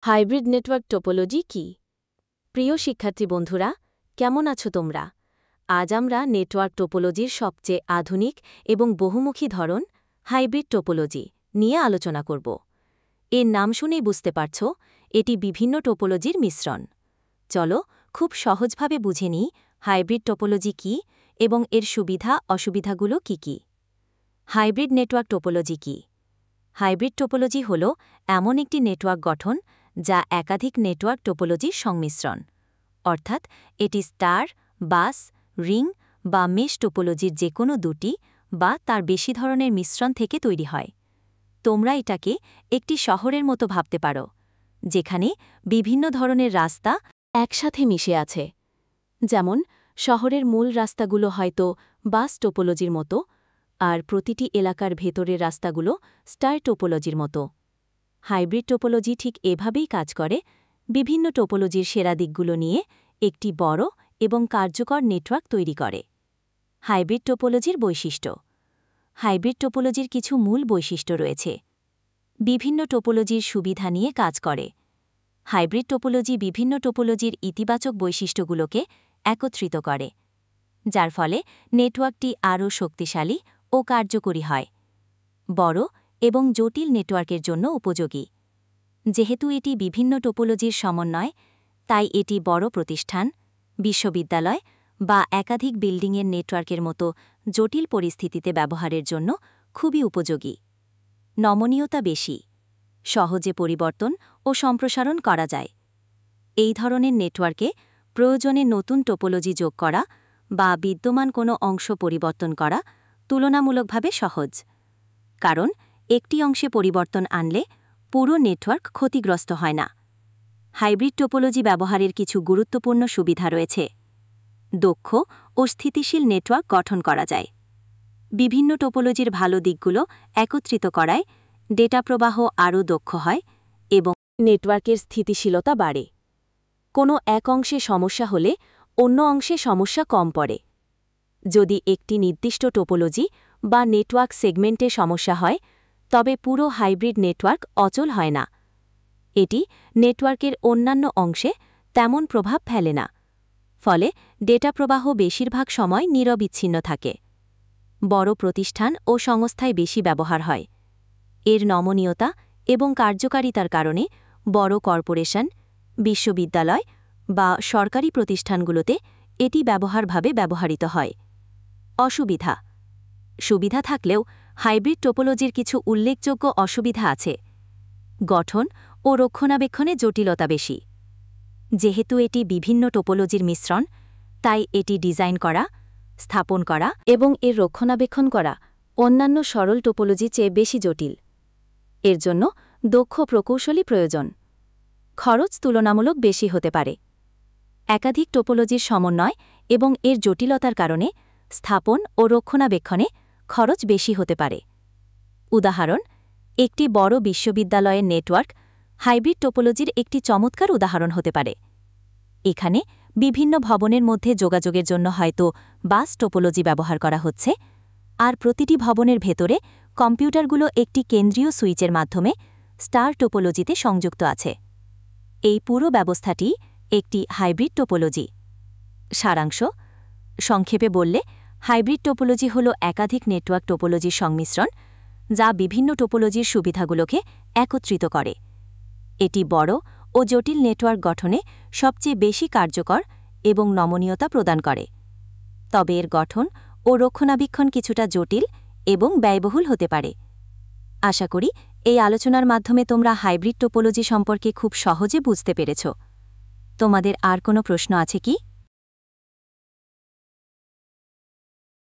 Hybrid network topology কি? প্রিয় শিক্ষার্থী বন্ধুরা, কেমন আছো তোমরা? আজ আমরা নেটওয়ার্ক টোপোলজির সবচেয়ে আধুনিক এবং বহুমুখী ধরন হাইব্রিড টোপোলজি নিয়ে আলোচনা করব। এর নাম শুনেই বুঝতে পারছ, এটি বিভিন্ন টোপোলজির মিশ্রণ। চলো খুব সহজভাবে বুঝে নিই হাইব্রিড টোপোলজি কি এবং এর সুবিধা অসুবিধাগুলো কি কি। হাইব্রিড নেটওয়ার্ক টোপোলজি কি? হাইব্রিড টোপোলজি হল এমন একটি নেটওয়ার্ক গঠন যা একাধিক নেটওয়ার্ক টোপোলজির সংমিশ্রণ, অর্থাৎ এটি স্টার, বাস, রিং বা মেশ টোপোলজির যে কোনো দুটি বা তার বেশি ধরনের মিশ্রণ থেকে তৈরি হয়। তোমরা এটাকে একটি শহরের মতো ভাবতে পারো, যেখানে বিভিন্ন ধরনের রাস্তা একসাথে মিশে আছে। যেমন শহরের মূল রাস্তাগুলো হয়তো বাস টোপোলজির মতো, আর প্রতিটি এলাকার ভেতরের রাস্তাগুলো স্টার টোপোলজির মতো। হাইব্রিড টোপোলজি ঠিক এভাবেই কাজ করে, বিভিন্ন টোপোলজির সেরা দিকগুলো নিয়ে একটি বড় এবং কার্যকর নেটওয়ার্ক তৈরি করে। হাইব্রিড টোপোলজির বৈশিষ্ট্য। হাইব্রিড টোপোলজির কিছু মূল বৈশিষ্ট্য রয়েছে। বিভিন্ন টোপোলজির সুবিধা নিয়ে কাজ করে। হাইব্রিড টোপোলজি বিভিন্ন টোপোলজির ইতিবাচক বৈশিষ্ট্যগুলোকে একত্রিত করে, যার ফলে নেটওয়ার্কটি আরও শক্তিশালী ও কার্যকরী হয়। বড় এবং জটিল নেটওয়ার্কের জন্য উপযোগী। যেহেতু এটি বিভিন্ন টোপোলজির সমন্বয়, তাই এটি বড় প্রতিষ্ঠান, বিশ্ববিদ্যালয় বা একাধিক বিল্ডিংয়ের নেটওয়ার্কের মতো জটিল পরিস্থিতিতে ব্যবহারের জন্য খুবই উপযোগী। নমনীয়তা বেশি, সহজে পরিবর্তন ও সম্প্রসারণ করা যায়। এই ধরনের নেটওয়ার্কে প্রয়োজনে নতুন টোপোলজি যোগ করা বা বিদ্যমান কোনো অংশ পরিবর্তন করা তুলনামূলকভাবে সহজ, কারণ একটি অংশে পরিবর্তন আনলে পুরো নেটওয়ার্ক ক্ষতিগ্রস্ত হয় না। হাইব্রিড টোপোলজি ব্যবহারের কিছু গুরুত্বপূর্ণ সুবিধা রয়েছে। দক্ষ ও স্থিতিশীল নেটওয়ার্ক গঠন করা যায়। বিভিন্ন টোপোলজির ভালো দিকগুলো একত্রিত করায় ডেটা প্রবাহ আরও দক্ষ হয় এবং নেটওয়ার্কের স্থিতিশীলতা বাড়ে। কোনো এক অংশে সমস্যা হলে অন্য অংশে সমস্যা কম পড়ে। যদি একটি নির্দিষ্ট টোপোলজি বা নেটওয়ার্ক সেগমেন্টে সমস্যা হয়, তবে পুরো হাইব্রিড নেটওয়ার্ক অচল হয় না। এটি নেটওয়ার্কের অন্যান্য অংশে তেমন প্রভাব ফেলে না, ফলে ডেটা প্রবাহ বেশিরভাগ সময় নিরবিচ্ছিন্ন থাকে। বড় প্রতিষ্ঠান ও সংস্থায় বেশি ব্যবহার হয়। এর নমনীয়তা এবং কার্যকারিতার কারণে বড় কর্পোরেশন, বিশ্ববিদ্যালয় বা সরকারি প্রতিষ্ঠানগুলোতে এটি ব্যবহৃত হয়। অসুবিধা। সুবিধা থাকলেও হাইব্রিড টোপোলজির কিছু উল্লেখযোগ্য অসুবিধা আছে। গঠন ও রক্ষণাবেক্ষণে জটিলতা বেশি। যেহেতু এটি বিভিন্ন টোপোলজির মিশ্রণ, তাই এটি ডিজাইন করা, স্থাপন করা এবং এর রক্ষণাবেক্ষণ করা অন্যান্য সরল টোপোলজির চেয়ে বেশি জটিল। এর জন্য দক্ষ প্রকৌশলী প্রয়োজন। খরচ তুলনামূলক বেশি হতে পারে। একাধিক টোপোলজির সমন্বয় এবং এর জটিলতার কারণে স্থাপন ও রক্ষণাবেক্ষণে খরচ বেশি হতে পারে। উদাহরণ: একটি বড় বিশ্ববিদ্যালয়ের নেটওয়ার্ক হাইব্রিড টোপোলজির একটি চমৎকার উদাহরণ হতে পারে। এখানে বিভিন্ন ভবনের মধ্যে যোগাযোগের জন্য হয়তো বাস টোপোলজি ব্যবহার করা হচ্ছে, আর প্রতিটি ভবনের ভেতরে কম্পিউটারগুলো একটি কেন্দ্রীয় সুইচের মাধ্যমে স্টার টোপোলজিতে সংযুক্ত আছে। এই পুরো ব্যবস্থাটি একটি হাইব্রিড টোপোলজি। সারাংশ: সংক্ষেপে বললে, হাইব্রিড টোপোলজি হল একাধিক নেটওয়ার্ক টোপোলজির সংমিশ্রণ, যা বিভিন্ন টোপোলজির সুবিধাগুলোকে একত্রিত করে। এটি বড় ও জটিল নেটওয়ার্ক গঠনে সবচেয়ে বেশি কার্যকর এবং নমনীয়তা প্রদান করে। তবে এর গঠন ও রক্ষণাবেক্ষণ কিছুটা জটিল এবং ব্যয়বহুল হতে পারে। আশা করি এই আলোচনার মাধ্যমে তোমরা হাইব্রিড টোপোলজি সম্পর্কে খুব সহজে বুঝতে পেরেছ। তোমাদের আর কোনো প্রশ্ন আছে কি?